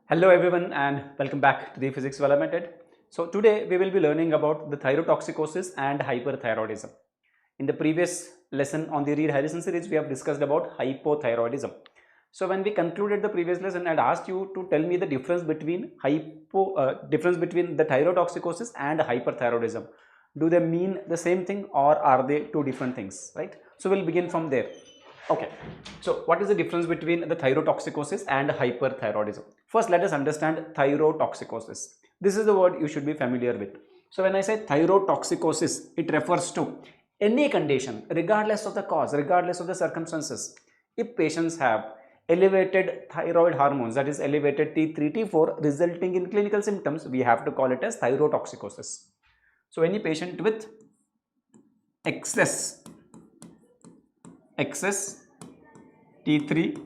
Hello everyone and welcome back to the Physics Development. So today we will be learning about the thyrotoxicosis and hyperthyroidism. In the previous lesson on the Reed Harrison series, we have discussed about hypothyroidism. So when we concluded the previous lesson, I had asked you to tell me the difference between the thyrotoxicosis and hyperthyroidism. Do they mean the same thing or are they two different things, right? So we'll begin from there. Okay, so what is the difference between the thyrotoxicosis and hyperthyroidism? First, let us understand thyrotoxicosis. This is the word you should be familiar with. So when I say thyrotoxicosis, it refers to any condition, regardless of the cause, regardless of the circumstances. If patients have elevated thyroid hormones, that is elevated T3, T4, resulting in clinical symptoms, we have to call it as thyrotoxicosis. So any patient with excess T3,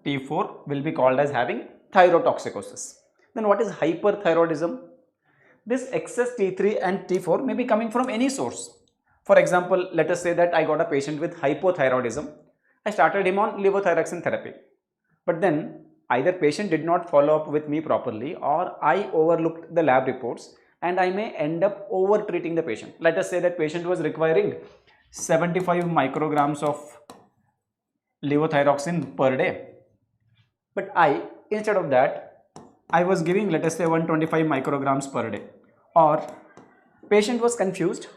T4 will be called as having thyrotoxicosis. Then what is hyperthyroidism? This excess T3 and T4 may be coming from any source. For example, let us say that I got a patient with hypothyroidism. I started him on levothyroxine therapy. But then either patient did not follow up with me properly or I overlooked the lab reports and I may end up over treating the patient. Let us say that patient was requiring 75 micrograms of levothyroxine per day, but instead of that I was giving, let us say, 125 micrograms per day. Or patient was confused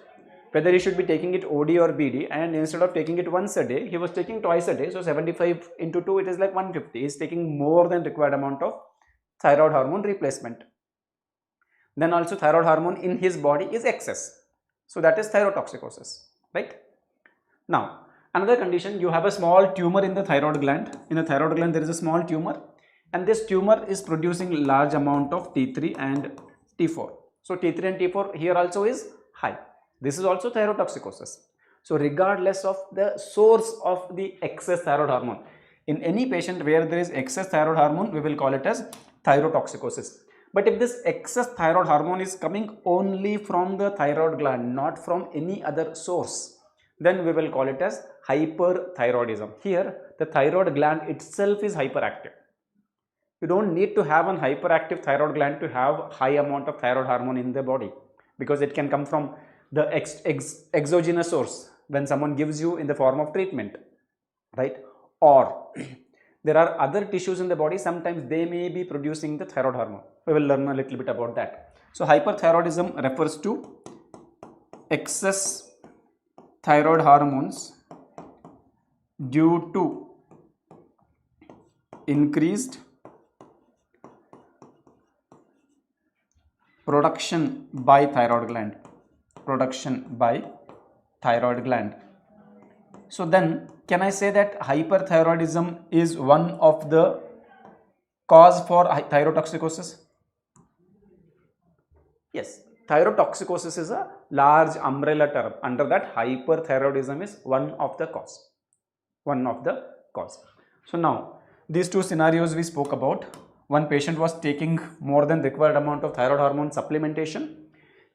whether he should be taking it OD or BD, and instead of taking it once a day he was taking twice a day. So 75 into 2, it is like 150. He is taking more than required amount of thyroid hormone replacement. Then also thyroid hormone in his body is excess, so that is thyrotoxicosis, right? Now another condition, you have a small tumor in the thyroid gland. In the thyroid gland there is a small tumor and this tumor is producing large amount of T3 and T4. So T3 and T4 here also is high. This is also thyrotoxicosis. So regardless of the source of the excess thyroid hormone, in any patient where there is excess thyroid hormone, we will call it as thyrotoxicosis. But if this excess thyroid hormone is coming only from the thyroid gland, not from any other source, then we will call it as hyperthyroidism. Here the thyroid gland itself is hyperactive. You don't need to have an hyperactive thyroid gland to have high amount of thyroid hormone in the body, because it can come from the exogenous source when someone gives you in the form of treatment, right? Or there are other tissues in the body, sometimes they may be producing the thyroid hormone. We will learn a little bit about that. So hyperthyroidism refers to excess thyroid hormones due to increased production by thyroid gland. So then can I say that hyperthyroidism is one of the cause for thyrotoxicosis? Yes, thyrotoxicosis is a large umbrella term. Under that, hyperthyroidism is one of the cause. So now these two scenarios we spoke about. One patient was taking more than required amount of thyroid hormone supplementation,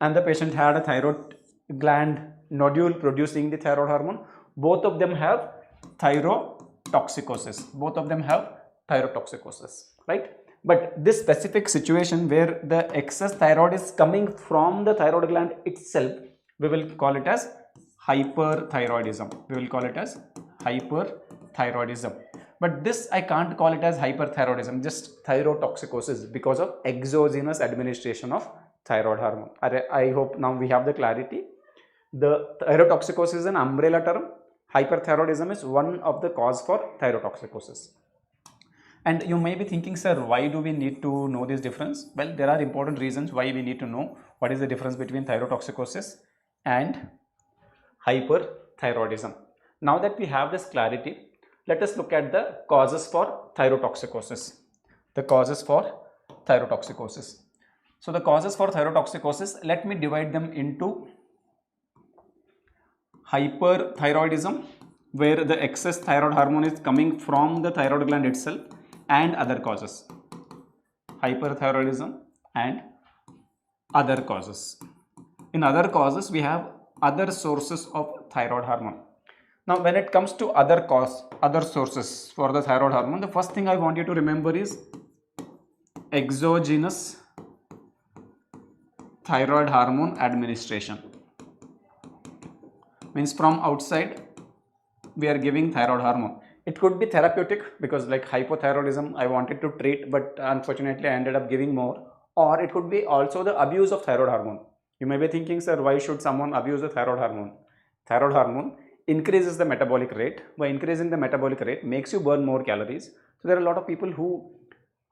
and the patient had a thyroid gland nodule producing the thyroid hormone. Both of them have thyrotoxicosis. Right? But this specific situation where the excess thyroid is coming from the thyroid gland itself, we will call it as hyperthyroidism. But this I can't call it as hyperthyroidism, just thyrotoxicosis, because of exogenous administration of thyroid hormone. I hope now we have the clarity. The thyrotoxicosis is an umbrella term. Hyperthyroidism is one of the cause for thyrotoxicosis. And you may be thinking, sir, why do we need to know this difference? Well, there are important reasons why we need to know what is the difference between thyrotoxicosis and hyperthyroidism. Now that we have this clarity, let us look at the causes for thyrotoxicosis. So the causes for thyrotoxicosis, let me divide them into hyperthyroidism, where the excess thyroid hormone is coming from the thyroid gland itself, and other causes. Hyperthyroidism and other causes. In other causes, we have other sources of thyroid hormone. Now, when it comes to other sources for the thyroid hormone, the first thing I want you to remember is exogenous thyroid hormone administration. Means from outside we are giving thyroid hormone. It could be therapeutic, because like hypothyroidism I wanted to treat, but unfortunately I ended up giving more. Or it could be also the abuse of thyroid hormone. You may be thinking, sir, why should someone abuse the thyroid hormone? Thyroid hormone increases the metabolic rate. By increasing the metabolic rate, makes you burn more calories. So there are a lot of people who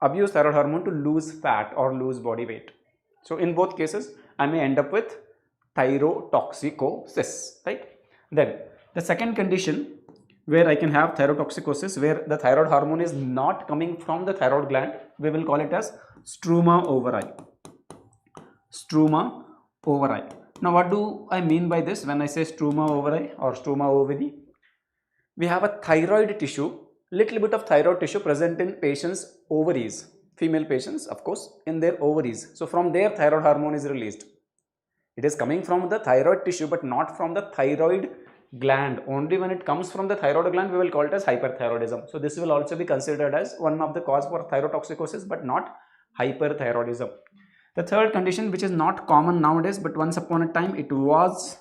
abuse thyroid hormone to lose fat or lose body weight. So in both cases, I may end up with thyrotoxicosis, right? Then the second condition where I can have thyrotoxicosis, where the thyroid hormone is not coming from the thyroid gland, we will call it as struma overi. Struma overi. Now what do I mean by this when I say struma overi or struma overi? We have a thyroid tissue, little bit of thyroid tissue present in patients' ovaries, female patients of course, in their ovaries. So from there thyroid hormone is released. It is coming from the thyroid tissue but not from the thyroid gland. Only when it comes from the thyroid gland we will call it as hyperthyroidism. So this will also be considered as one of the cause for thyrotoxicosis but not hyperthyroidism. The third condition, which is not common nowadays, but once upon a time it was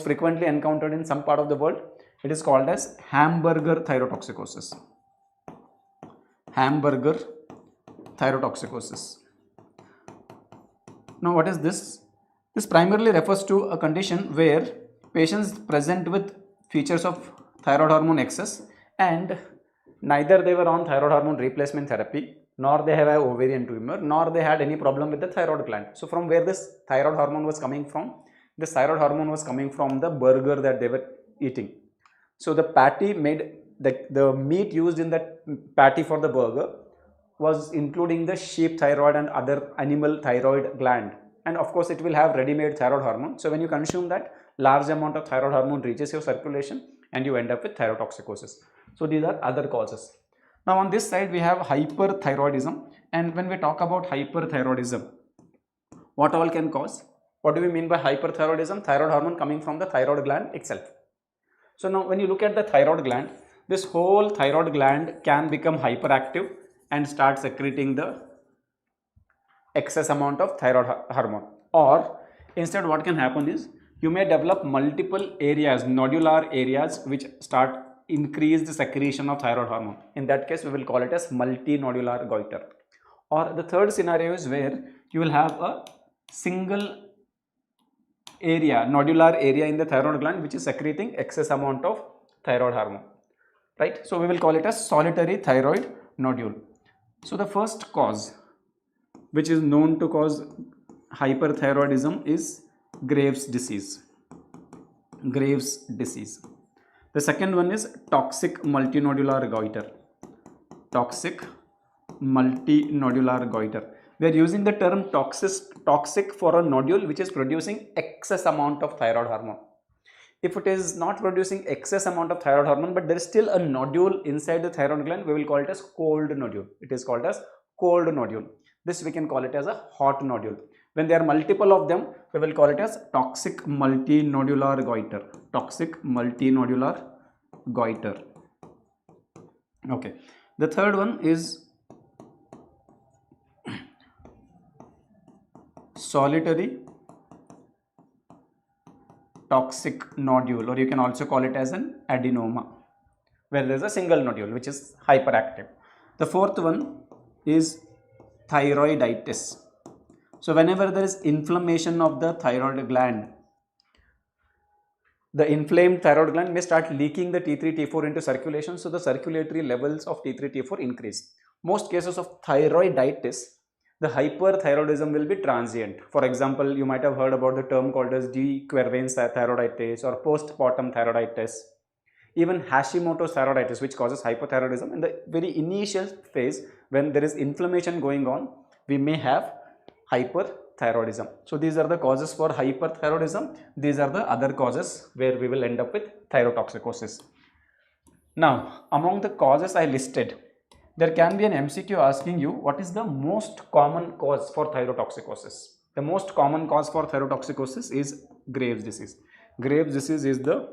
frequently encountered in some part of the world. It is called as hamburger thyrotoxicosis. Hamburger thyrotoxicosis. Now what is this? This primarily refers to a condition where patients present with features of thyroid hormone excess and neither they were on thyroid hormone replacement therapy, nor they have an ovarian tumor, nor they had any problem with the thyroid gland. So from where this thyroid hormone was coming from? This thyroid hormone was coming from the burger that they were eating. So the patty made, the meat used in that patty for the burger was including the sheep thyroid and other animal thyroid gland, and of course it will have ready-made thyroid hormone. So when you consume that, large amount of thyroid hormone reaches your circulation and you end up with thyrotoxicosis. So these are other causes. Now on this side we have hyperthyroidism, and when we talk about hyperthyroidism, what all can cause? What do we mean by hyperthyroidism? Thyroid hormone coming from the thyroid gland itself. So now when you look at the thyroid gland, this whole thyroid gland can become hyperactive and start secreting the excess amount of thyroid hormone. Or instead what can happen is, you may develop multiple areas, nodular areas, which start increase the secretion of thyroid hormone. In that case we will call it as multinodular goiter. Or the third scenario is where you will have a single area, nodular area in the thyroid gland which is secreting excess amount of thyroid hormone, right? So we will call it as solitary thyroid nodule. So the first cause which is known to cause hyperthyroidism is Graves' disease. Graves' disease. The second one is toxic multinodular goiter. Toxic multinodular goiter. We are using the term toxic for a nodule which is producing excess amount of thyroid hormone. If it is not producing excess amount of thyroid hormone but there is still a nodule inside the thyroid gland, we will call it as cold nodule. It is called as cold nodule. This we can call it as a hot nodule. When there are multiple of them, we will call it as toxic multinodular goiter. Toxic multinodular goiter. Okay. The third one is solitary toxic nodule, or you can also call it as an adenoma, where there is a single nodule which is hyperactive. The fourth one is thyroiditis. So whenever there is inflammation of the thyroid gland, the inflamed thyroid gland may start leaking the T3, T4 into circulation, so the circulatory levels of T3, T4 increase. Most cases of thyroiditis, the hyperthyroidism will be transient. For example, you might have heard about the term called as de Quervain's thyroiditis or postpartum thyroiditis. Even Hashimoto's thyroiditis, which causes hypothyroidism, in the very initial phase when there is inflammation going on, we may have hyperthyroidism. So these are the causes for hyperthyroidism. These are the other causes where we will end up with thyrotoxicosis. Now, among the causes I listed, there can be an MCQ asking you what is the most common cause for thyrotoxicosis. The most common cause for thyrotoxicosis is Graves' disease. Graves' disease is the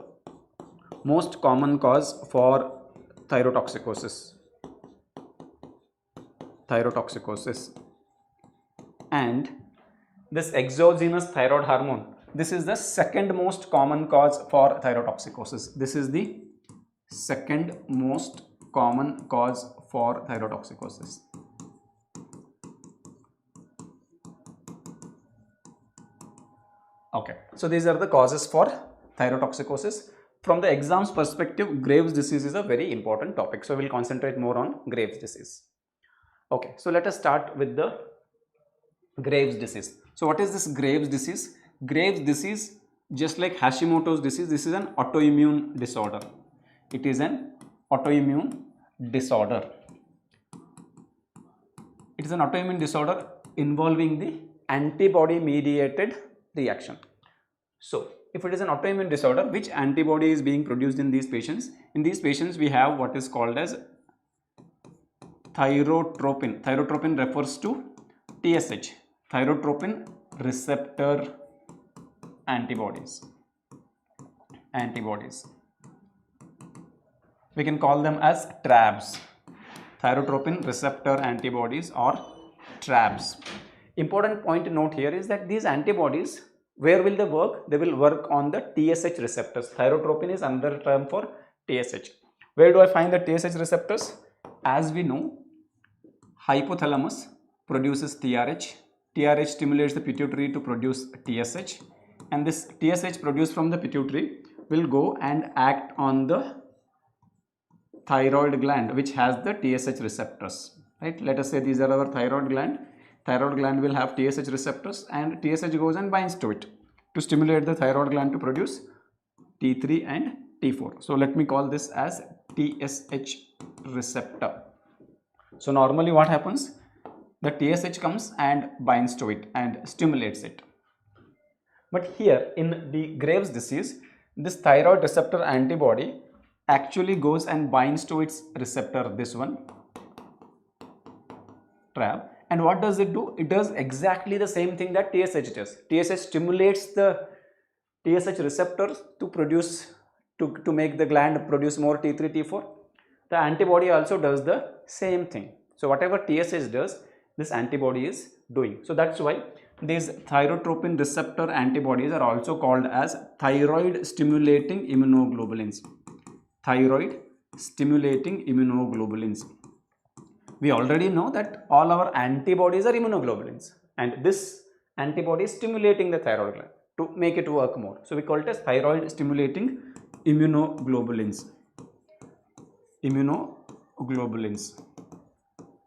most common cause for thyrotoxicosis. thyrotoxicosis. And this exogenous thyroid hormone, this is the second most common cause for thyrotoxicosis. This is the second most common cause for thyrotoxicosis. Okay, so these are the causes for thyrotoxicosis. From the exam's perspective, Graves' disease is a very important topic. So we'll concentrate more on Graves' disease. Okay, so let us start with the Graves' disease. So what is this Graves' disease? Graves' disease, just like Hashimoto's disease, this is an autoimmune disorder. It is an autoimmune disorder. It is an autoimmune disorder involving the antibody mediated reaction. So if it is an autoimmune disorder, which antibody is being produced in these patients? In these patients we have what is called as thyrotropin. Thyrotropin refers to TSH, thyrotropin receptor antibodies. We can call them as TRAbs, thyrotropin receptor antibodies, or TRAbs. Important point to note here is that these antibodies, where will they work? They will work on the TSH receptors. Thyrotropin is another term for TSH. Where do I find the TSH receptors? As we know, hypothalamus produces TRH. TRH stimulates the pituitary to produce TSH, and this TSH produced from the pituitary will go and act on the thyroid gland, which has the TSH receptors, right? Let us say these are our thyroid gland. Thyroid gland will have TSH receptors, and TSH goes and binds to it to stimulate the thyroid gland to produce T3 and T4. So let me call this as TSH receptor. So normally what happens? The TSH comes and binds to it and stimulates it. But here in the Graves' disease, this thyroid receptor antibody actually goes and binds to its receptor, this one, TRAb. And what does it do? It does exactly the same thing that TSH does. TSH stimulates the TSH receptors to produce, to make the gland produce more T3, T4. The antibody also does the same thing. So whatever TSH does, this antibody is doing. So that's why these thyrotropin receptor antibodies are also called as thyroid stimulating immunoglobulins. Thyroid stimulating immunoglobulins. We already know that all our antibodies are immunoglobulins, and this antibody is stimulating the thyroid gland to make it work more. So we call it as thyroid stimulating immunoglobulins.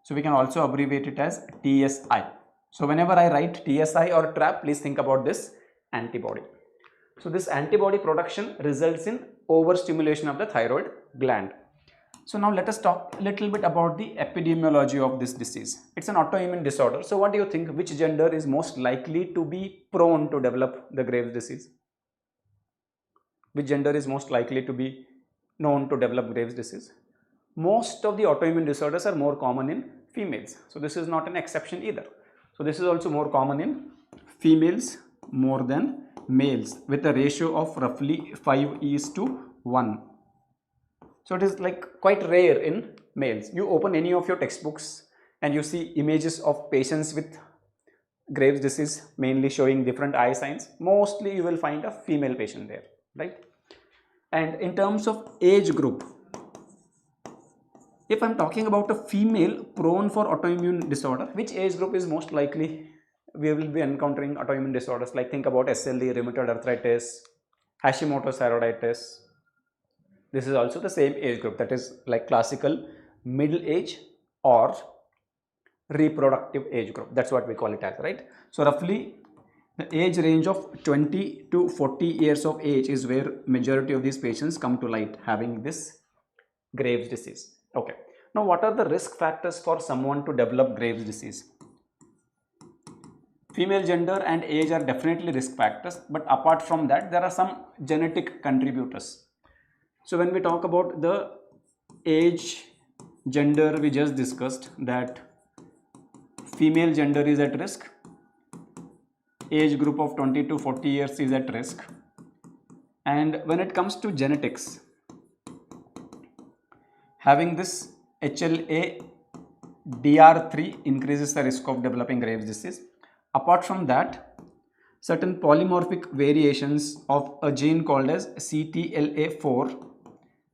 So we can also abbreviate it as TSI. So whenever I write TSI or TRAb, please think about this antibody. So this antibody production results in overstimulation of the thyroid gland. So now let us talk a little bit about the epidemiology of this disease. It's an autoimmune disorder. So what do you think? Which gender is most likely to be prone to develop the Graves' disease? Which gender is most likely to be known to develop Graves' disease? Most of the autoimmune disorders are more common in females. So this is not an exception either. So this is also more common in females more than males, with a ratio of roughly 5:1. So it is like quite rare in males. You open any of your textbooks and you see images of patients with Graves' disease, mainly showing different eye signs. Mostly you will find a female patient there, right? And in terms of age group, if I'm talking about a female prone for autoimmune disorder, which age group is most likely we will be encountering autoimmune disorders? Like think about SLE, rheumatoid arthritis, Hashimoto's thyroiditis. This is also the same age group, that is like classical middle age or reproductive age group. That's what we call it as, right? So roughly the age range of 20 to 40 years of age is where majority of these patients come to light having this Graves' disease. Okay. Now what are the risk factors for someone to develop Graves' disease? Female gender and age are definitely risk factors, but apart from that, there are some genetic contributors. So when we talk about the age, gender, we just discussed that female gender is at risk, age group of 20 to 40 years is at risk, and when it comes to genetics, having this HLA DR3 increases the risk of developing Graves' disease. Apart from that, certain polymorphic variations of a gene called as CTLA4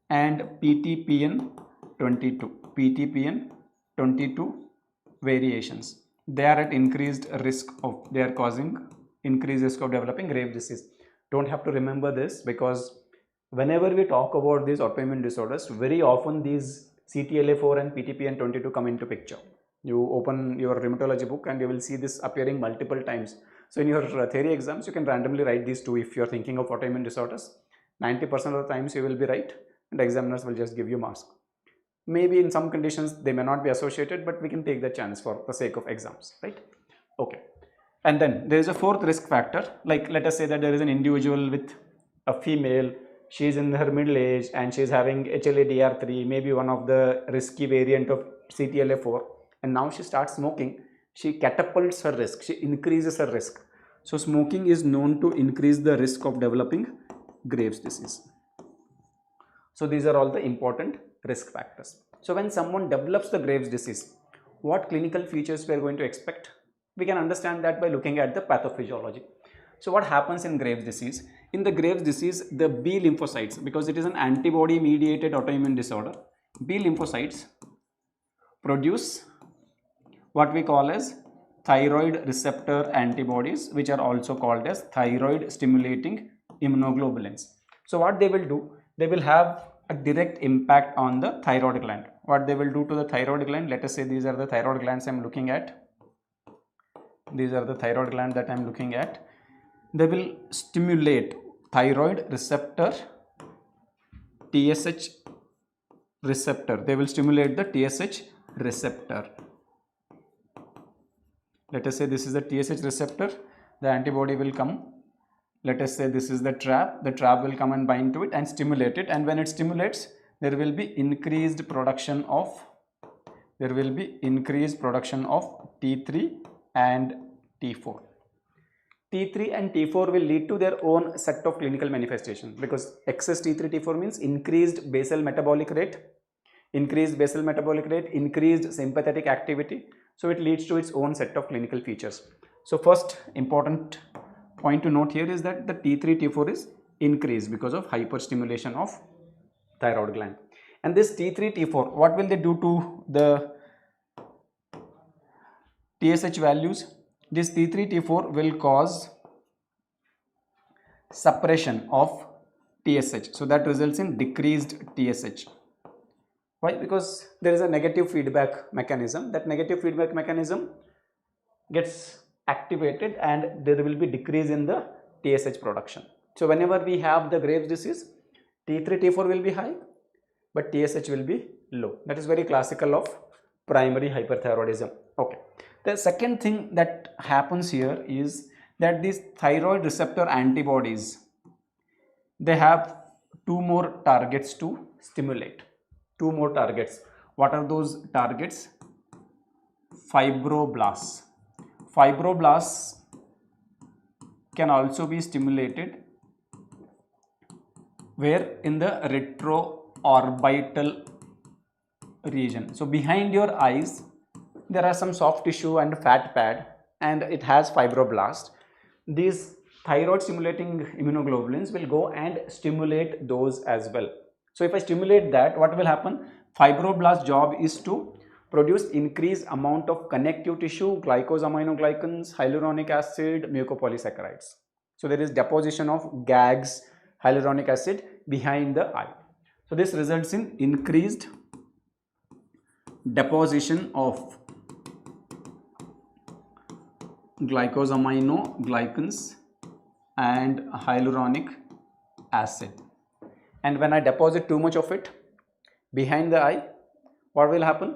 and PTPN22 variations, they are at increased risk of, they are causing increased risk of developing Graves' disease. Don't have to remember this, because whenever we talk about these autoimmune disorders, very often these CTLA4 and PTPN22 come into picture. You open your rheumatology book and you will see this appearing multiple times. So in your theory exams, you can randomly write these two if you are thinking of autoimmune disorders. 90% of the times you will be right, and examiners will just give you marks. Maybe in some conditions they may not be associated, but we can take the chance for the sake of exams, right? Okay. And then there is a fourth risk factor. Like, let us say that there is an individual with a female, she is in her middle age and she is having HLA-DR3, maybe one of the risky variant of CTLA4, and now she starts smoking. She catapults her risk, she increases her risk. So smoking is known to increase the risk of developing Graves' disease. So these are all the important risk factors. So when someone develops the Graves' disease, what clinical features we are going to expect? We can understand that by looking at the pathophysiology. So what happens in Graves' disease? In the Graves' disease, the B lymphocytes, because it is an antibody mediated autoimmune disorder, B lymphocytes produce what we call as thyroid receptor antibodies, which are also called as thyroid stimulating immunoglobulins. So what they will do, they will have a direct impact on the thyroid gland. What they will do to the thyroid gland, let us say these are the thyroid glands I am looking at. These are the thyroid glands that I am looking at. They will stimulate thyroid receptor TSH receptor. They will stimulate the TSH receptor. Let us say this is the TSH receptor. The antibody will come. Let us say this is the trap. The trap will come and bind to it and stimulate it. And when it stimulates, there will be increased production of T3 and T4. T3 and T4 will lead to their own set of clinical manifestations, because excess T3, T4 means increased basal metabolic rate, increased sympathetic activity. So it leads to its own set of clinical features. So first important point to note here is that the T3, T4 is increased because of hyperstimulation of thyroid gland. And this T3, T4, what will they do to the TSH values? This T3, T4 will cause suppression of TSH. So that results in decreased TSH. Why? Because there is a negative feedback mechanism. That negative feedback mechanism gets activated and there will be decrease in the TSH production. So whenever we have the Graves' disease, T3, T4 will be high, but TSH will be low. That is very classical of primary hyperthyroidism. Okay. The second thing that happens here is that these thyroid receptor antibodies, they have two more targets to stimulate. Two more targets. What are those targets? Fibroblasts. Fibroblasts can also be stimulated where? In the retroorbital region. So behind your eyes there are some soft tissue and fat pad, and it has fibroblast. These thyroid stimulating immunoglobulins will go and stimulate those as well. So if I stimulate that, what will happen? Fibroblast job is to produce increased amount of connective tissue, glycosaminoglycans, hyaluronic acid, mucopolysaccharides. So there is deposition of GAGs, hyaluronic acid behind the eye. So this results in increased deposition of glycosaminoglycans and hyaluronic acid. And when I deposit too much of it behind the eye, what will happen?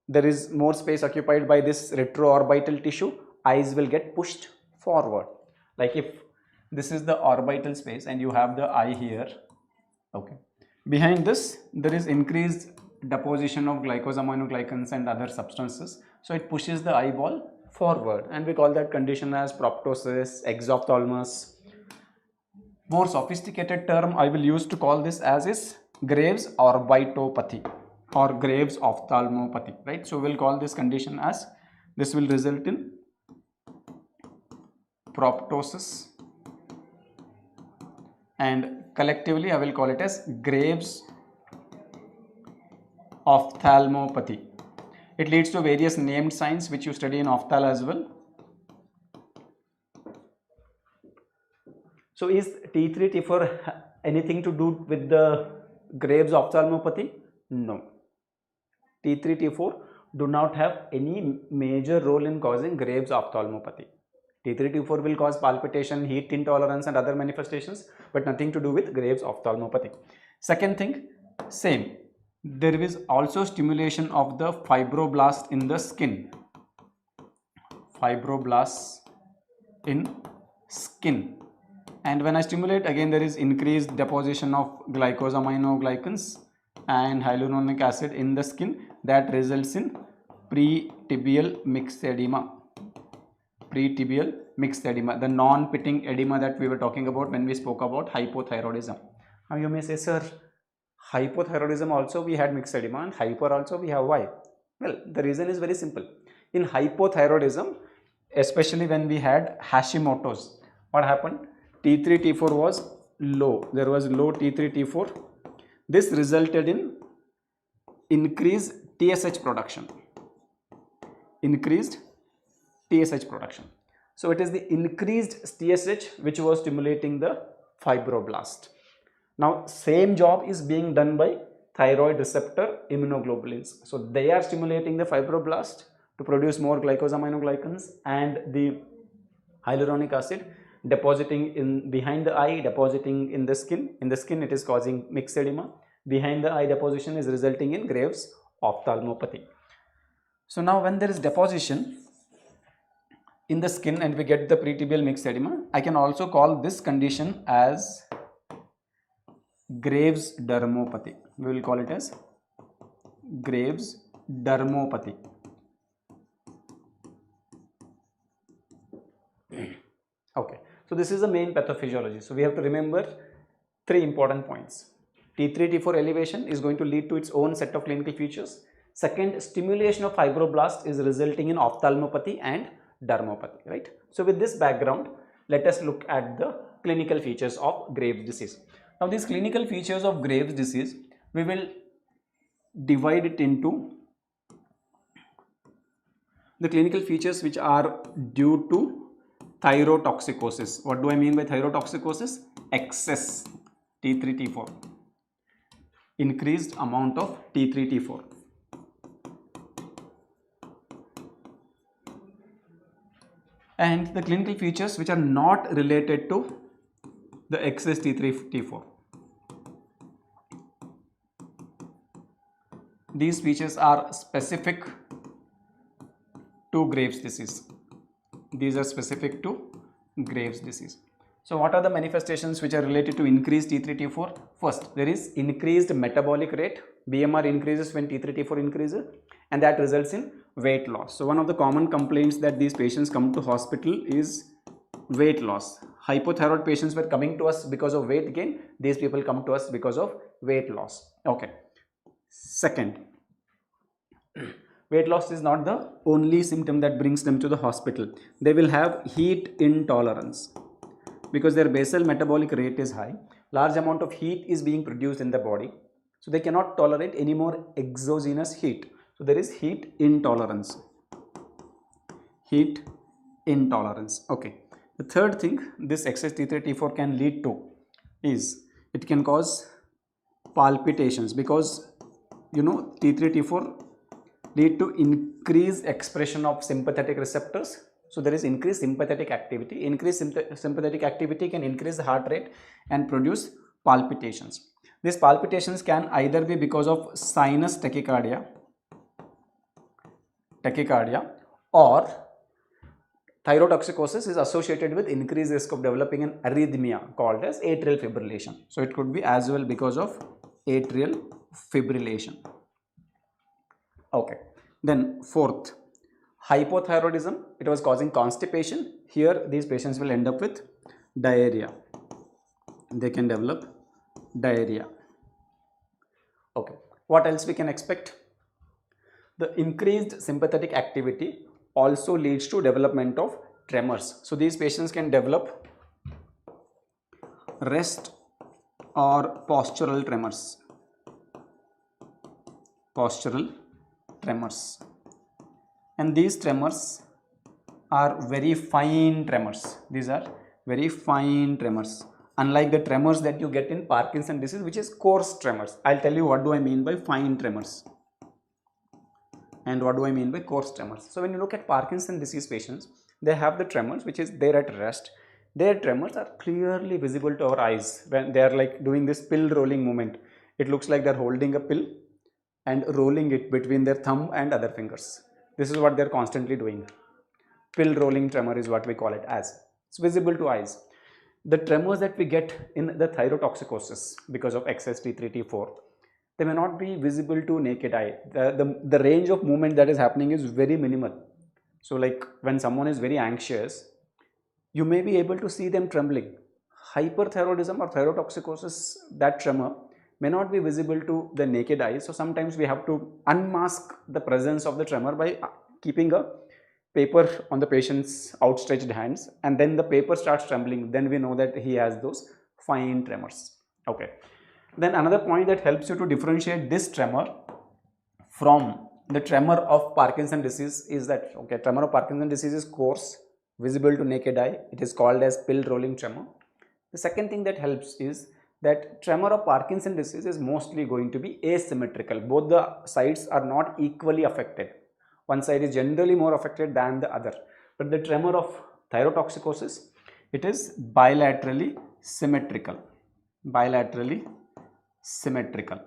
There is more space occupied by this retroorbital tissue. Eyes will get pushed forward. Like if this is the orbital space and you have the eye here, okay, behind this there is increased deposition of glycosaminoglycans and other substances, so it pushes the eyeball forward, and we call that condition as proptosis, exophthalmos. More sophisticated term I will use to call this as is Graves' orbitopathy. or Graves ophthalmopathy, right? So we'll call this condition as, this will result in proptosis, and collectively I will call it as Graves ophthalmopathy. It leads to various named signs which you study in ophthal as well. So is T3, T4 anything to do with the Graves ophthalmopathy? No. T3, T4 do not have any major role in causing Graves ophthalmopathy. T3, T4 will cause palpitation, heat intolerance and other manifestations, but nothing to do with Graves ophthalmopathy. Second thing, same. There is also stimulation of the fibroblast in the skin. Fibroblasts in skin. And when I stimulate, again there is increased deposition of glycosaminoglycans and hyaluronic acid in the skin that results in pretibial mixed edema. Pretibial mixed edema, the non-pitting edema that we were talking about when we spoke about hypothyroidism. Now you may say, sir, hypothyroidism also we had mixed edema and hyper also we have. Why? Well, the reason is very simple. In hypothyroidism, especially when we had Hashimoto's, what happened? T3, T4 was low. There was low T3, T4. This resulted in increased TSH production. Increased TSH production. So it is the increased TSH which was stimulating the fibroblast. Now same job is being done by thyroid receptor immunoglobulins. So they are stimulating the fibroblast to produce more glycosaminoglycans and the hyaluronic acid, depositing in behind the eye, depositing in the skin. In the skin it is causing mixed edema. Behind the eye deposition is resulting in Graves ophthalmopathy. So now when there is deposition in the skin and we get the pretibial mixed edema, I can also call this condition as Graves dermopathy. We will call it as Graves dermopathy. Okay, so this is the main pathophysiology. So we have to remember three important points. T3, T4 elevation is going to lead to its own set of clinical features. Second, stimulation of fibroblast is resulting in ophthalmopathy and dermopathy, right? So with this background, let us look at the clinical features of Graves disease. Now these clinical features of Graves disease, we will divide it into the clinical features which are due to thyrotoxyosis. What do I mean by thyrotoxyosis? Excess T3, T4. Increased amount of T3, T4. And the clinical features which are not related to the excess T3, T4. These features are specific to Graves disease. These are specific to Graves disease. So what are the manifestations which are related to increased T3, T4? First, there is increased metabolic rate. BMR increases when T3, T4 increases, and that results in weight loss. So one of the common complaints that these patients come to hospital is weight loss. Hypothyroid patients were coming to us because of weight gain. These people come to us because of weight loss. Okay. Second, weight loss is not the only symptom that brings them to the hospital. They will have heat intolerance because their basal metabolic rate is high. Large amount of heat is being produced in the body. So they cannot tolerate any more exogenous heat. So there is heat intolerance. Heat intolerance. Okay. The third thing this excess T3, T4 can lead to is it can cause palpitations because T3, T4 lead to increased expression of sympathetic receptors. So there is increased sympathetic activity. Increased sympathetic activity can increase the heart rate and produce palpitations. These palpitations can either be because of sinus tachycardia or thyrotoxicosis is associated with increased risk of developing an arrhythmia called as atrial fibrillation. So it could be as well because of atrial fibrillation. Okay. Then fourth, hypothyroidism. It was causing constipation. Here these patients will end up with diarrhea. They can develop diarrhea. Okay. What else we can expect? The increased sympathetic activity also leads to development of tremors. So these patients can develop rest or postural tremors. Postural tremors. And these tremors are very fine tremors. These are very fine tremors. Unlike the tremors that you get in Parkinson's disease, which is coarse tremors. I'll tell you what do I mean by fine tremors and what do I mean by coarse tremors. So when you look at Parkinson's disease patients, they have the tremors which is there at rest. Their tremors are clearly visible to our eyes when they are like doing this pill rolling movement. It looks like they're holding a pill and rolling it between their thumb and other fingers. This is what they're constantly doing. Pill rolling tremor is what we call it as. It's visible to eyes. The tremors that we get in the thyrotoxyosis because of excess T3, T4, they may not be visible to naked eye. The range of movement that is happening is very minimal. So like when someone is very anxious, you may be able to see them trembling. Hyperthyroidism or thyrotoxyosis, that tremor may not be visible to the naked eye. So sometimes we have to unmask the presence of the tremor by keeping a paper on the patient's outstretched hands, and then the paper starts trembling. Then we know that he has those fine tremors. Okay. Then another point that helps you to differentiate this tremor from the tremor of Parkinson's disease is that, okay, tremor of Parkinson's disease is coarse, visible to naked eye. It is called as pill rolling tremor. The second thing that helps is that tremor of Parkinson's disease is mostly going to be asymmetrical. Both the sides are not equally affected. One side is generally more affected than the other. But the tremor of thyrotoxyosis, it is bilaterally symmetrical. Bilaterally symmetrical.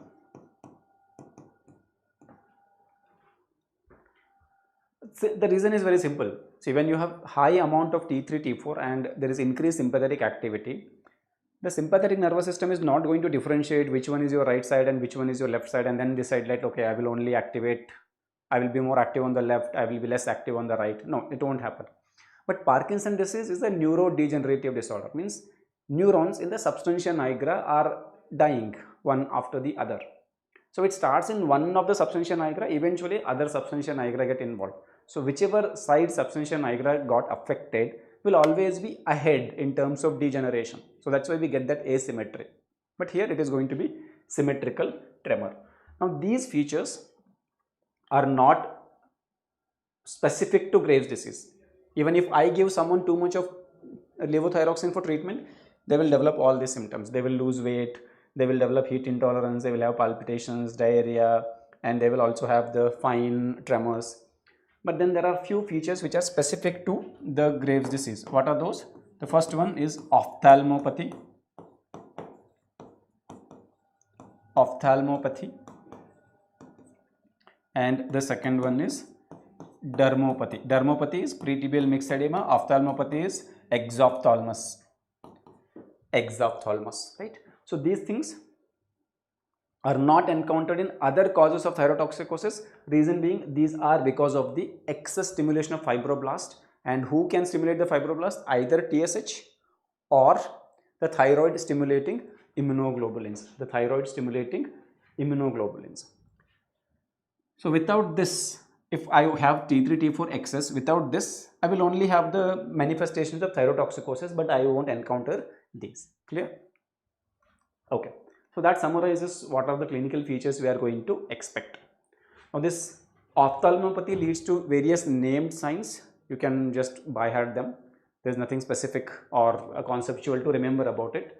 So the reason is very simple. See, when you have high amount of T3, T4 and there is increased sympathetic activity, the sympathetic nervous system is not going to differentiate which one is your right side and which one is your left side and then decide like, okay, I will only activate, I will be more active on the left, I will be less active on the right. No, it won't happen. But Parkinson's disease is a neurodegenerative disorder, means neurons in the substantia nigra are dying one after the other. So it starts in one of the substantia nigra, eventually other substantia nigra get involved. So whichever side substantia nigra got affected will always be ahead in terms of degeneration. So that's why we get that asymmetry. But here it is going to be symmetrical tremor. Now these features are not specific to Graves' disease. Even if I give someone too much of levothyroxine for treatment, they will develop all these symptoms. They will lose weight, they will develop heat intolerance, they will have palpitations, diarrhea, and they will also have the fine tremors. But then there are few features which are specific to the Graves' disease. What are those? The first one is ophthalmopathy. Ophthalmopathy. And the second one is dermopathy. Dermopathy is pretibial mixed edema. Ophthalmopathy is exophthalmos. Exophthalmos, right? So these things are not encountered in other causes of thyrotoxicosis. Reason being, these are because of the excess stimulation of fibroblast. And who can stimulate the fibroblast? Either TSH or the thyroid stimulating immunoglobulins. The thyroid stimulating immunoglobulins. So without this, if I have T3, T4 excess, without this, I will only have the manifestations of thyrotoxicosis, but I won't encounter these. Clear? Okay. So that summarizes what are the clinical features we are going to expect. Now this ophthalmopathy leads to various named signs. You can just by heart them. There is nothing specific or conceptual to remember about it.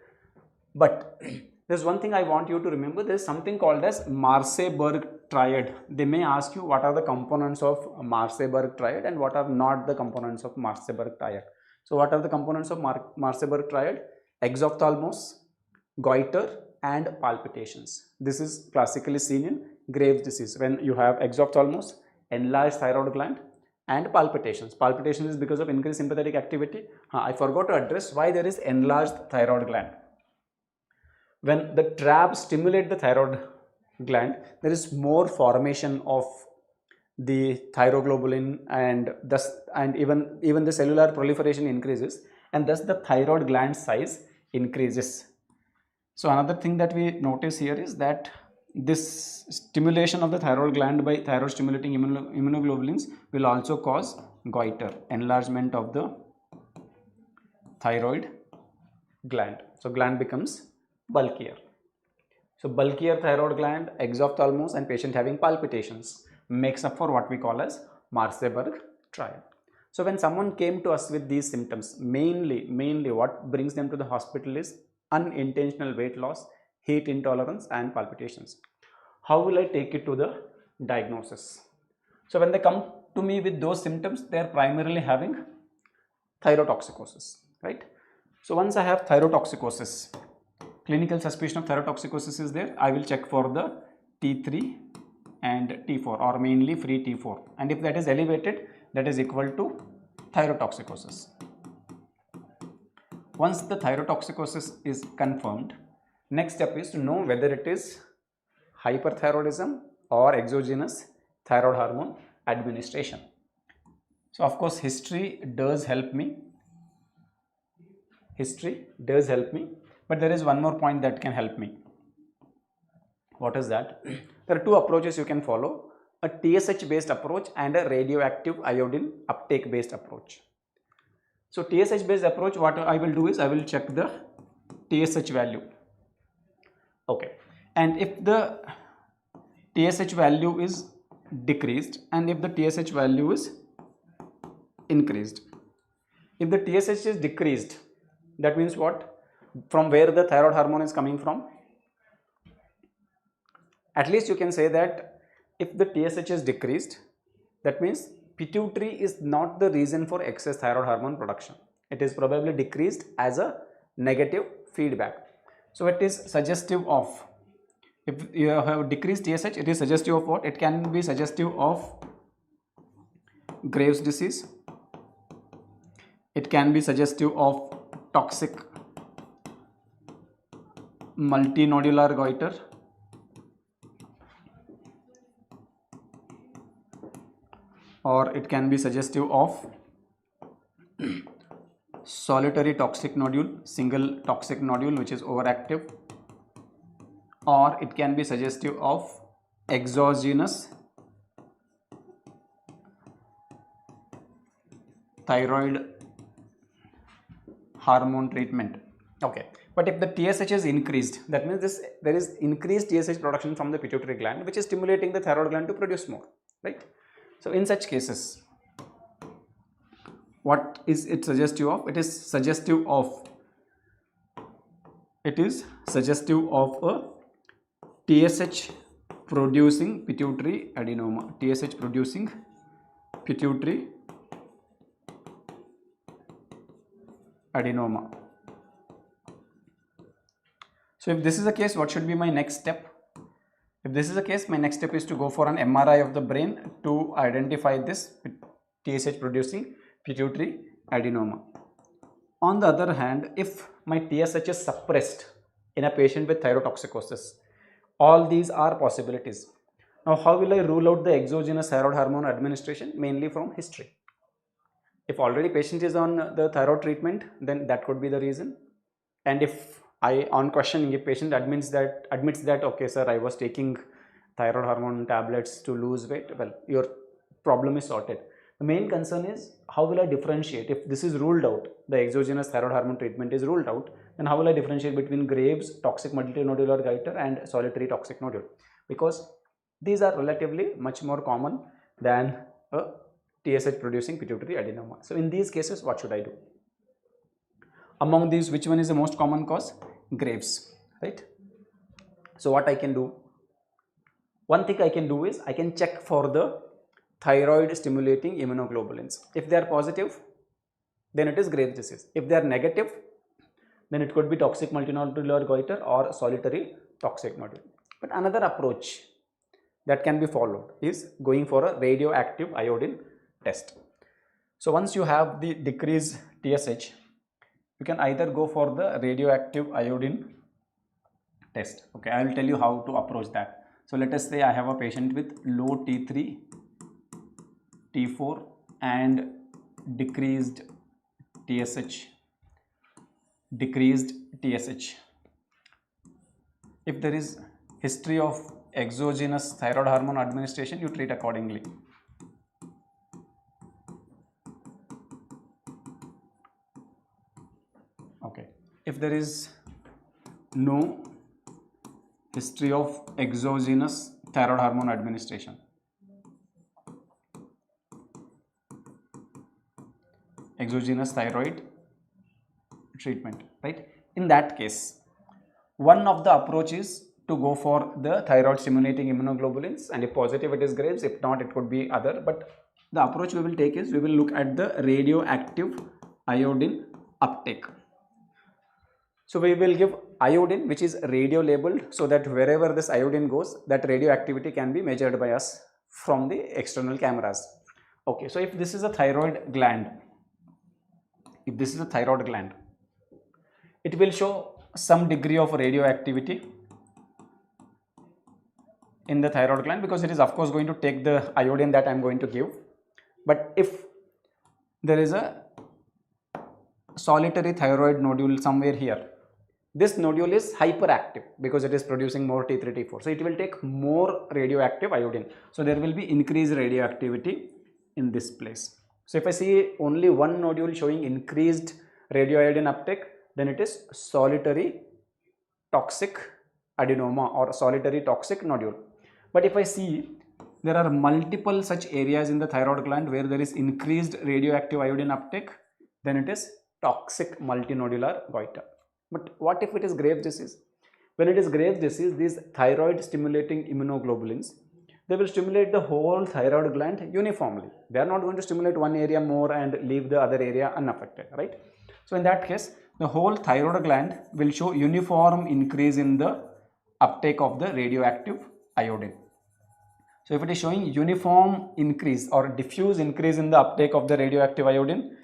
But there's one thing I want you to remember. There is something called as Marseberg triad. They may ask you what are the components of Marseberg triad and what are not the components of Marseberg triad. So what are the components of Marseberg triad? Exophthalmos, goiter and palpitations. This is classically seen in Graves' disease when you have exophthalmos, enlarged thyroid gland and palpitations. Palpitations is because of increased sympathetic activity. I forgot to address why there is enlarged thyroid gland. When the trap stimulates the thyroid gland, there is more formation of the thyroglobulin and thus even the cellular proliferation increases and thus the thyroid gland size increases. So another thing that we notice here is that this stimulation of the thyroid gland by thyroid stimulating immunoglobulins will also cause goiter, enlargement of the thyroid gland. So gland becomes bulkier. So bulkier thyroid gland, exophthalmos, and patient having palpitations makes up for what we call as Marseberg triad. So when someone came to us with these symptoms, mainly what brings them to the hospital is unintentional weight loss, heat intolerance, and palpitations. How will I take it to the diagnosis? So when they come to me with those symptoms, they are primarily having thyrotoxicosis, right? So once I have thyrotoxicosis, clinical suspicion of thyrotoxicosis is there, I will check for the T3 and T4, or mainly free T4, and if that is elevated, that is equal to thyrotoxicosis. Once the thyrotoxicosis is confirmed, next step is to know whether it is hyperthyroidism or exogenous thyroid hormone administration. So of course history does help me, but there is one more point that can help me. What is that? There are two approaches you can follow, a TSH based approach and a radioactive iodine uptake based approach. So TSH based approach, what I will do is I will check the TSH value. Okay, and if the TSH value is decreased and if the TSH value is increased. If the TSH is decreased, that means what? From where the thyroid hormone is coming from? At least you can say that if the TSH is decreased, that means pituitary is not the reason for excess thyroid hormone production. It is probably decreased as a negative feedback. So it is suggestive of, if you have decreased TSH, it is suggestive of what? It can be suggestive of Graves' disease. It can be suggestive of toxic multinodular goiter, or it can be suggestive of solitary toxic nodule, single toxic nodule which is overactive, or it can be suggestive of exogenous thyroid hormone treatment. Okay, but if the TSH is increased, that means there is increased TSH production from the pituitary gland, which is stimulating the thyroid gland to produce more, right? So in such cases, what is it suggestive of? It is suggestive of a TSH producing pituitary adenoma, TSH producing pituitary adenoma. So if this is the case, what should be my next step? If this is the case, my next step is to go for an MRI of the brain to identify this TSH producing pituitary adenoma. On the other hand, if my TSH is suppressed in a patient with thyrotoxicosis, all these are possibilities. Now, how will I rule out the exogenous thyroid hormone administration? Mainly from history. If already patient is on the thyroid treatment, then that could be the reason. And if on questioning, if patient admits that okay sir, I was taking thyroid hormone tablets to lose weight, well, your problem is sorted. The main concern is how will I differentiate? If this is ruled out, the exogenous thyroid hormone treatment is ruled out, then how will I differentiate between Graves' toxic multinodular goiter and solitary toxic nodule? Because these are relatively much more common than a TSH producing pituitary adenoma. So in these cases, what should I do? Among these, which one is the most common cause? Graves', right? So what I can do? One thing I can do is I can check for the thyroid stimulating immunoglobulins. If they are positive, then it is Graves' disease. If they are negative, then it could be toxic multinodular goiter or solitary toxic nodule. But another approach that can be followed is going for a radioactive iodine test. So once you have the decreased TSH, you can either go for the radioactive iodine test. Okay, I will tell you how to approach that. So let us say I have a patient with low T3, T4 and decreased TSH. If there is history of exogenous thyroid hormone administration, you treat accordingly. Okay, if there is no history of exogenous thyroid hormone administration, exogenous thyroid treatment, right? In that case, one of the approaches to go for the thyroid stimulating immunoglobulins, and if positive it is Graves, if not it could be other, but the approach we will take is we will look at the radioactive iodine uptake. So we will give iodine which is radio labeled, so that wherever this iodine goes, that radioactivity can be measured by us from the external cameras. Okay, so if this is a thyroid gland, if this is a thyroid gland, it will show some degree of radioactivity in the thyroid gland, because it is of course going to take the iodine that I am going to give. But if there is a solitary thyroid nodule somewhere here, this nodule is hyperactive because it is producing more T3, T4. So it will take more radioactive iodine. So there will be increased radioactivity in this place. So if I see only one nodule showing increased radioiodine uptake, then it is solitary toxic adenoma or solitary toxic nodule. But if I see there are multiple such areas in the thyroid gland where there is increased radioactive iodine uptake, then it is toxic multinodular goiter. But what if it is Graves' disease? When it is Graves' disease, these thyroid stimulating immunoglobulins, they will stimulate the whole thyroid gland uniformly. They are not going to stimulate one area more and leave the other area unaffected, right? So in that case, the whole thyroid gland will show uniform increase in the uptake of the radioactive iodine. So if it is showing uniform increase or diffuse increase in the uptake of the radioactive iodine,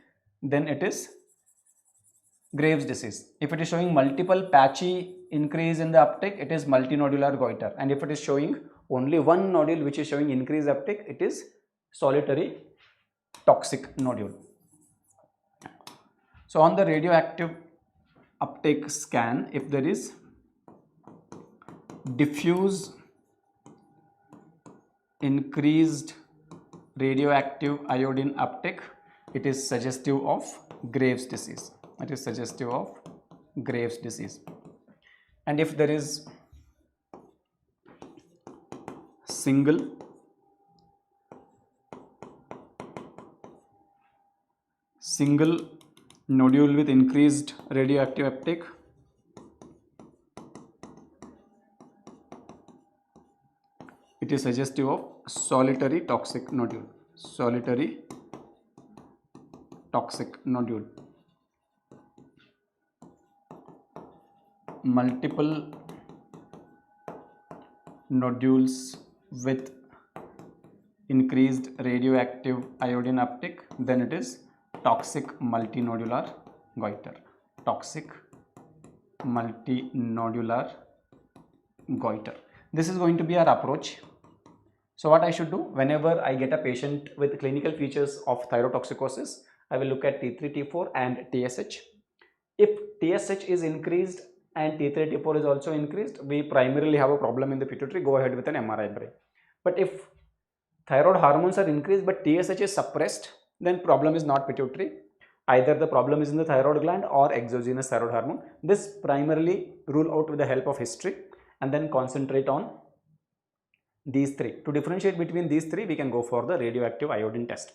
then it is Graves' disease. If it is showing multiple patchy increase in the uptake, it is multinodular goiter. And if it is showing only one nodule which is showing increased uptake, it is solitary toxic nodule. So on the radioactive uptake scan, if there is diffuse increased radioactive iodine uptake, it is suggestive of Graves' disease. It is suggestive of Graves' disease. And if there is single nodule with increased radioactive uptake, it is suggestive of solitary toxic nodule. Solitary toxic nodule. Multiple nodules with increased radioactive iodine uptake, then it is toxic multinodular goiter. Toxic multinodular goiter. This is going to be our approach. So what I should do, whenever I get a patient with clinical features of thyrotoxicosis, I will look at T3, T4 and TSH. If TSH is increased and T3, T4 is also increased, we primarily have a problem in the pituitary, go ahead with an MRI brain. But if thyroid hormones are increased but TSH is suppressed, then problem is not pituitary. Either the problem is in the thyroid gland or exogenous thyroid hormone. This primarily rule out with the help of history and then concentrate on these three. To differentiate between these three, we can go for the radioactive iodine test.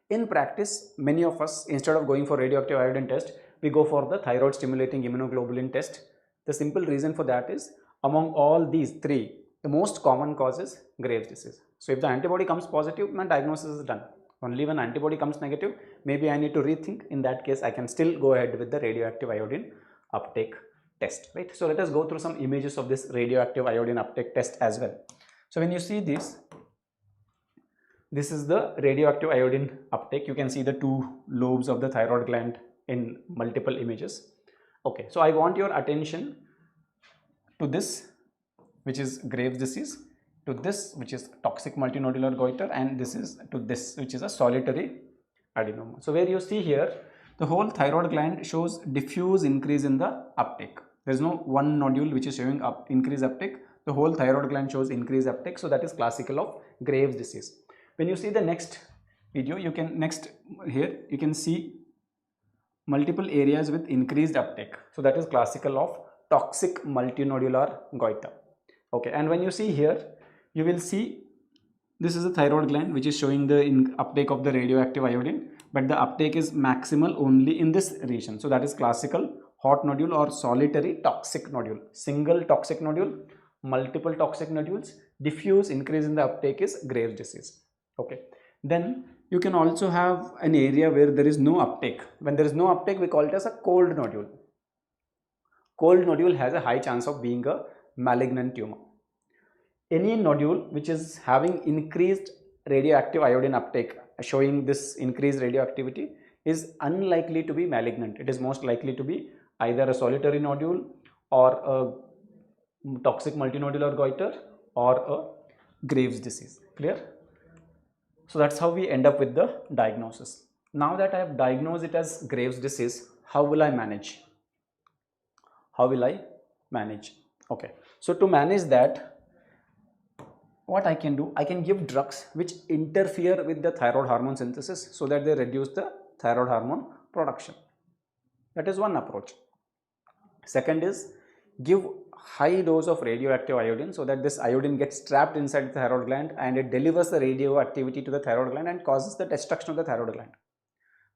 In practice, many of us, instead of going for radioactive iodine test, we go for the thyroid stimulating immunoglobulin test. The simple reason for that is, among all these three, the most common cause is Graves' disease. So if the antibody comes positive, my diagnosis is done. Only when antibody comes negative, maybe I need to rethink. In that case, I can still go ahead with the radioactive iodine uptake test, right? So let us go through some images of this radioactive iodine uptake test as well. So when you see this is the radioactive iodine uptake. You can see the two lobes of the thyroid gland in multiple images. Okay, so I want your attention to this, which is Graves' disease, to this, which is toxic multinodular goiter, and this is to this, which is a solitary adenoma. So where you see here, the whole thyroid gland shows diffuse increase in the uptake. There is no one nodule which is showing increased uptake. The whole thyroid gland shows increased uptake, so that is classical of Graves' disease. When you see the next video, you can see multiple areas with increased uptake, so that is classical of toxic multinodular goiter. Okay, and when you see here, you will see this is a thyroid gland which is showing the uptake of the radioactive iodine, but the uptake is maximal only in this region, so that is classical hot nodule or solitary toxic nodule. Single toxic nodule, multiple toxic nodules, diffuse increase in the uptake is Graves' disease. Okay, then you can also have an area where there is no uptake. When there is no uptake, we call it as a cold nodule. Cold nodule has a high chance of being a malignant tumor. Any nodule which is having increased radioactive iodine uptake, showing this increased radioactivity, is unlikely to be malignant. It is most likely to be either a solitary nodule or a toxic multinodular goiter or a Graves' disease. Clear? So that's how we end up with the diagnosis. Now that I have diagnosed it as Graves' disease, how will I manage? How will I manage? Okay, so to manage that, what I can do, I can give drugs which interfere with the thyroid hormone synthesis so that they reduce the thyroid hormone production. That is one approach. Second is give high dose of radioactive iodine so that this iodine gets trapped inside the thyroid gland and it delivers the radioactivity to the thyroid gland and causes the destruction of the thyroid gland.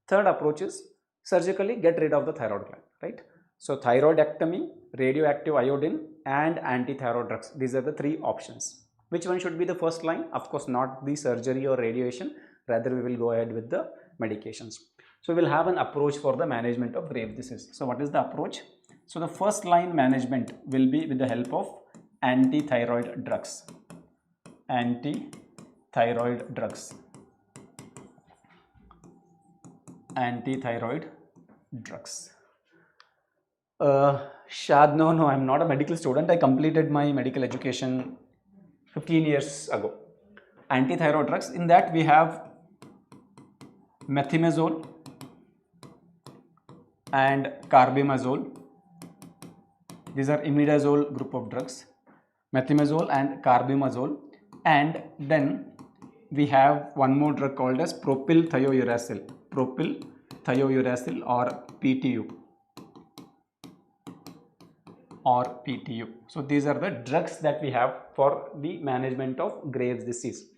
Third approach is surgically get rid of the thyroid gland, right? So thyroidectomy, radioactive iodine and anti-thyroid drugs. These are the three options. Which one should be the first line? Of course, not the surgery or radiation. Rather, we will go ahead with the medications. So we will have an approach for the management of Graves' disease. So what is the approach? So the first line management will be with the help of anti-thyroid drugs. Anti-thyroid drugs. Anti-thyroid drugs. Shad, no, I'm not a medical student. I completed my medical education 15 years ago. Anti-thyroid drugs, in that we have methimazole and carbimazole. These are imidazole group of drugs, methimazole and carbimazole, and then we have one more drug called as propylthiouracil or PTU. So these are the drugs that we have for the management of Graves' disease.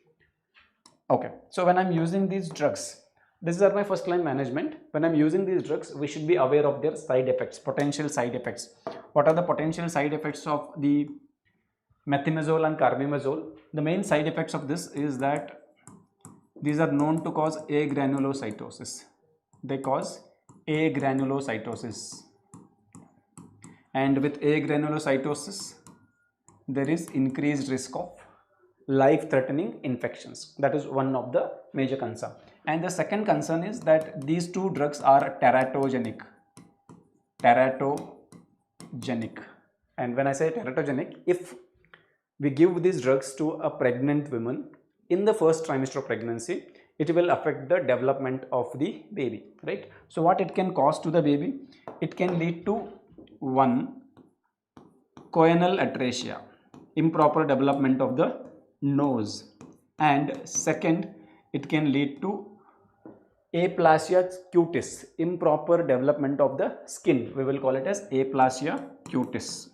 Okay, so when I'm using these drugs, these are my first line management. When I'm using these drugs, we should be aware of their side effects, potential side effects. What are the potential side effects of the methimazole and carbimazole? The main side effects of this is that these are known to cause agranulocytosis. They cause agranulocytosis. And with agranulocytosis, there is increased risk of life-threatening infections. That is one of the major concerns. And the second concern is that these two drugs are teratogenic. And when I say teratogenic, if we give these drugs to a pregnant woman in the first trimester of pregnancy, it will affect the development of the baby, right? So what it can cause to the baby? It can lead to one, choanal atresia, improper development of the nose, and second, it can lead to aplasia cutis, improper development of the skin. We will call it as aplasia cutis.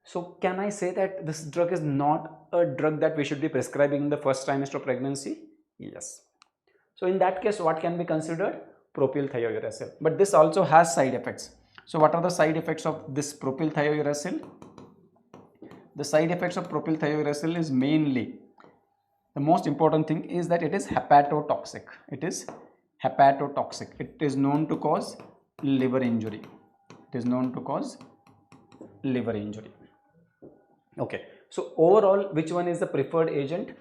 So can I say that this drug is not a drug that we should be prescribing in the first trimester of pregnancy? Yes. So in that case, what can be considered? Propylthiouracil. But this also has side effects. So what are the side effects of this propylthiouracil? The side effects of propylthiouracil is mainly, the most important thing is that it is hepatotoxic. It is known to cause liver injury. Okay. So overall, which one is the preferred agent?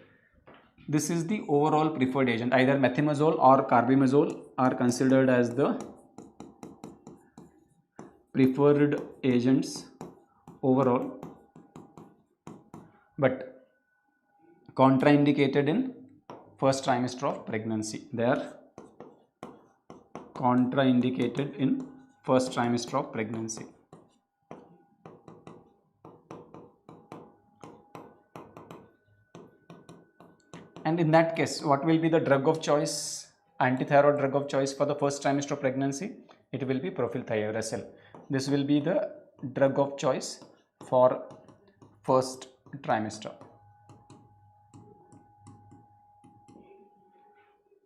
This is the overall preferred agent. Either methimazole or carbimazole are considered as the preferred agents overall, but contraindicated in first trimester of pregnancy. They are contraindicated in first trimester of pregnancy. And in that case, what will be the drug of choice, antithyroid drug of choice for the first trimester of pregnancy? It will be propylthiouracil. This will be the drug of choice for first trimester.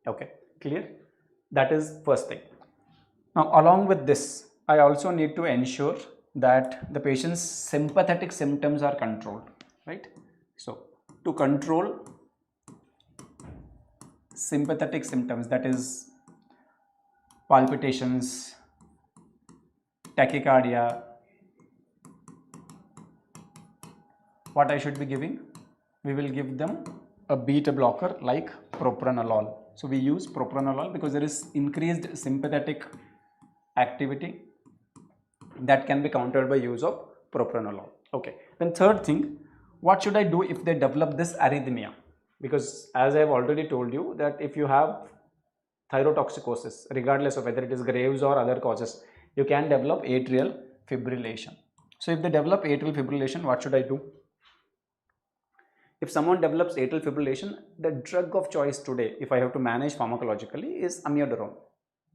Okay, clear? That is first thing. Now, along with this, I also need to ensure that the patient's sympathetic symptoms are controlled, right? So, to control sympathetic symptoms, that is palpitations, tachycardia, what I should be giving? We will give them a beta blocker like propranolol. So we use propranolol because there is increased sympathetic activity that can be countered by use of propranolol. Okay. Then third thing, what should I do if they develop this arrhythmia? Because as I have already told you that if you have thyrotoxyosis, regardless of whether it is Graves or other causes, you can develop atrial fibrillation. So if they develop atrial fibrillation, what should I do? If someone develops atrial fibrillation, the drug of choice today, if I have to manage pharmacologically, is amiodarone,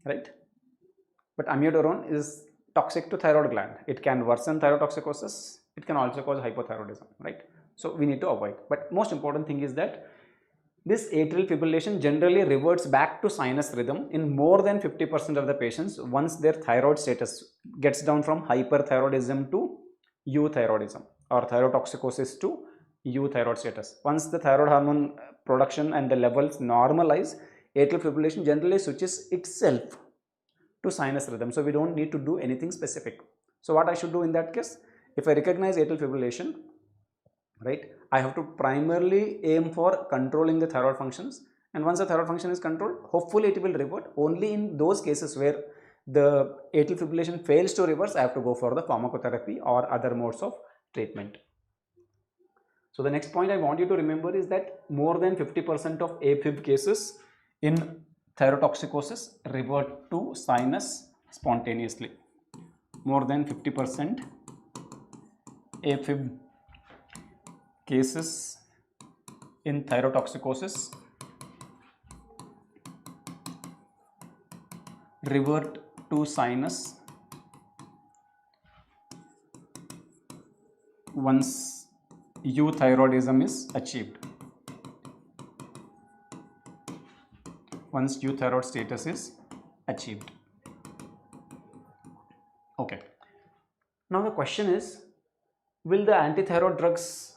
right? But amiodarone is toxic to thyroid gland. It can worsen thyrotoxicosis. It can also cause hypothyroidism, right? So we need to avoid. But most important thing is that this atrial fibrillation generally reverts back to sinus rhythm in more than 50% of the patients once their thyroid status gets down from hyperthyroidism to euthyroidism or thyrotoxicosis to euthyroid status. Once the thyroid hormone production and the levels normalize, atrial fibrillation generally switches itself to sinus rhythm. So we don't need to do anything specific. So what I should do in that case? If I recognize atrial fibrillation, right, I have to primarily aim for controlling the thyroid functions, and once the thyroid function is controlled, hopefully it will revert. Only in those cases where the atrial fibrillation fails to reverse, I have to go for the pharmacotherapy or other modes of treatment. So the next point I want you to remember is that more than 50% of AFib cases in thyrotoxicosis revert to sinus spontaneously. More than 50% AFib cases in thyrotoxicosis revert to sinus once euthyroidism is achieved. Once euthyroid status is achieved. Okay. Now the question is, will the antithyroid drugs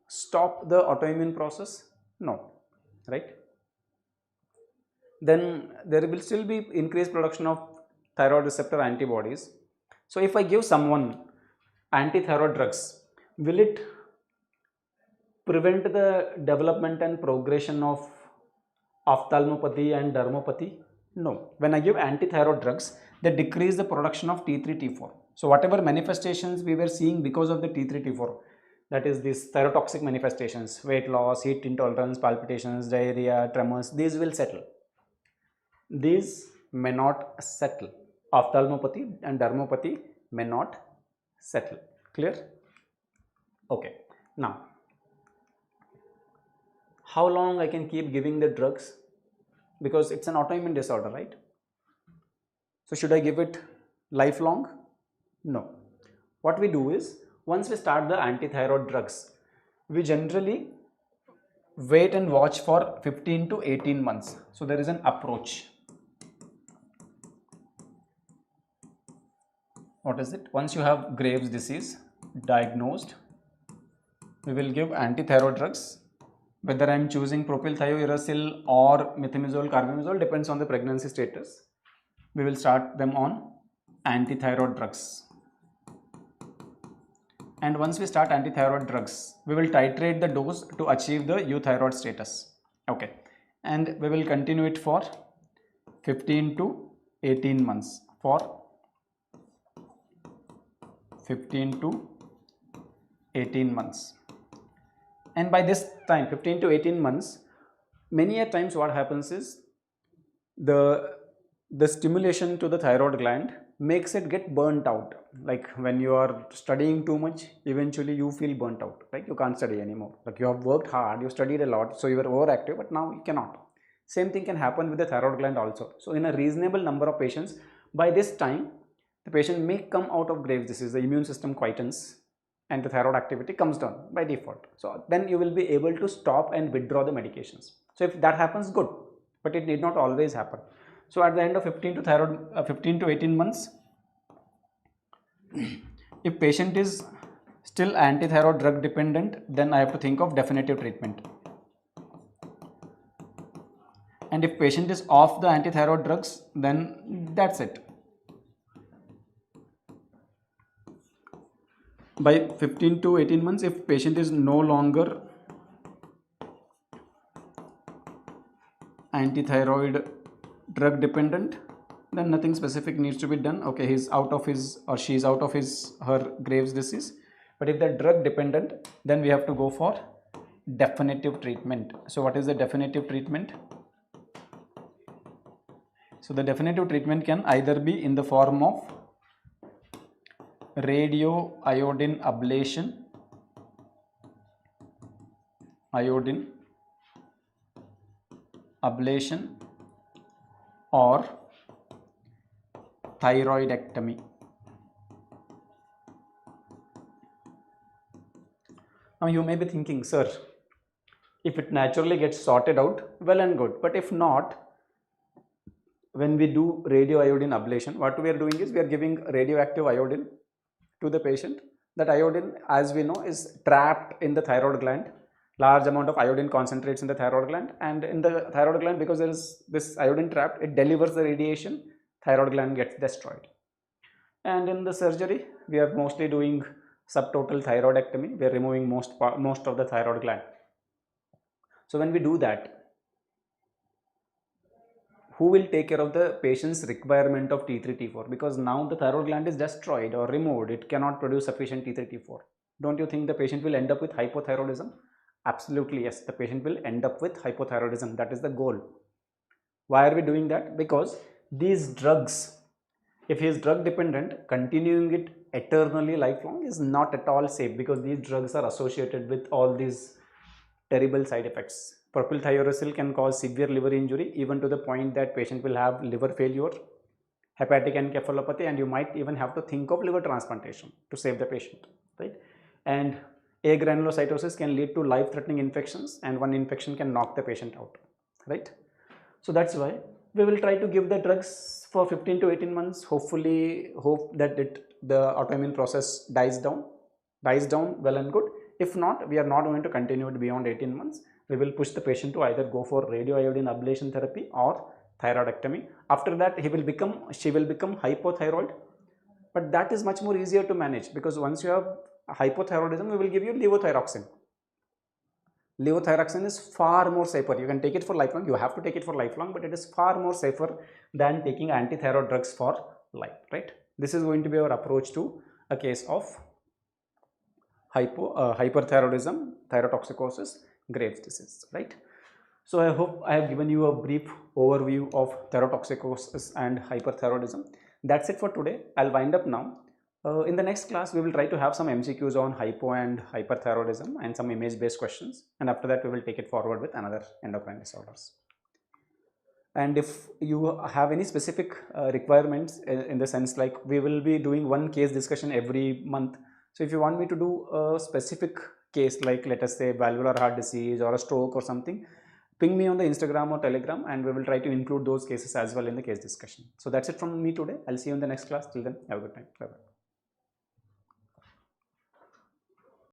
stop the autoimmune process? No, right? Then there will still be increased production of thyroid receptor antibodies. So if I give someone antithyroid drugs, will it prevent the development and progression of ophthalmopathy and dermopathy? No. When I give antithyroid drugs, they decrease the production of T3, T4. So whatever manifestations we were seeing because of the T3, T4, that is these thyrotoxic manifestations, weight loss, heat intolerance, palpitations, diarrhea, tremors, these will settle. These may not settle. Ophthalmopathy and dermopathy may not settle. Clear? Okay. Now, how long I can keep giving the drugs? Because it's an autoimmune disorder, right? So should I give it lifelong? No. What we do is, once we start the antithyroid drugs, we generally wait and watch for 15 to 18 months. So there is an approach. What is it? Once you have Graves' disease diagnosed, we will give antithyroid drugs. Whether I am choosing propylthiouracil or methimazole, carbimazole depends on the pregnancy status. We will start them on antithyroid drugs. And once we start antithyroid drugs, we will titrate the dose to achieve the euthyroid status. Okay. And we will continue it for 15 to 18 months. For 15 to 18 months. And by this time, 15 to 18 months, many a times what happens is the stimulation to the thyroid gland makes it get burnt out. Like when you are studying too much, eventually you feel burnt out, right? You can't study anymore. Like you have worked hard, you studied a lot, so you were overactive, but now you cannot. Same thing can happen with the thyroid gland also. So in a reasonable number of patients, by this time the patient may come out of Graves' disease, the immune system quietens and the thyroid activity comes down by default. So then you will be able to stop and withdraw the medications. So if that happens, good, but it need not always happen. So at the end of 15 to 18 months, if patient is still antithyroid drug dependent, then I have to think of definitive treatment. And if patient is off the antithyroid drugs, then that's it. By 15 to 18 months, if patient is no longer antithyroid drug dependent, then nothing specific needs to be done. Okay, he's out of his or she's out of her Graves' disease. But if they're drug dependent, then we have to go for definitive treatment. So what is the definitive treatment? So the definitive treatment can either be in the form of radioiodine ablation, or thyroidectomy. Now you may be thinking, sir, if it naturally gets sorted out, well and good, but if not, when we do radioiodine ablation, what we are doing is we are giving radioactive iodine to the patient. That iodine, as we know, is trapped in the thyroid gland. Large amount of iodine concentrates in the thyroid gland, and in the thyroid gland, because there is this iodine trapped, it delivers the radiation, thyroid gland gets destroyed. And in the surgery, we are mostly doing subtotal thyroidectomy. We are removing most of the thyroid gland. So when we do that, who will take care of the patient's requirement of T3, T4? Because now the thyroid gland is destroyed or removed, it cannot produce sufficient T3, T4. Don't you think the patient will end up with hypothyroidism? Absolutely yes, the patient will end up with hypothyroidism. That is the goal. Why are we doing that? Because these drugs, if he is drug dependent, continuing it eternally lifelong is not at all safe, because these drugs are associated with all these terrible side effects. Propylthiouracil can cause severe liver injury, even to the point that patient will have liver failure, hepatic encephalopathy, and you might even have to think of liver transplantation to save the patient, right? And agranulocytosis can lead to life-threatening infections, and one infection can knock the patient out, right? So that's why we will try to give the drugs for 15 to 18 months. Hopefully, hope that the autoimmune process dies down well and good. If not, we are not going to continue it beyond 18 months. We will push the patient to either go for radioiodine ablation therapy or thyroidectomy. After that, she will become hypothyroid, but that is much more easier to manage, because once you have hypothyroidism, we will give you levothyroxine. Levothyroxine is far more safer. You can take it for lifelong. You have to take it for lifelong, but it is far more safer than taking antithyroid drugs for life, right? This is going to be our approach to a case of hyperthyroidism, thyrotoxicosis, Graves' disease, right? So I hope I have given you a brief overview of thyrotoxicosis and hyperthyroidism. That's it for today. I'll wind up now. In the next class, we will try to have some MCQs on hypo and hyperthyroidism and some image-based questions. And after that, we will take it forward with another endocrine disorders. And if you have any specific requirements in the sense, like we will be doing one case discussion every month. So if you want me to do a specific case, like let us say valvular heart disease or a stroke or something, ping me on the Instagram or Telegram, and we will try to include those cases as well in the case discussion. So that's it from me today. I'll see you in the next class. Till then, have a good time. Bye-bye.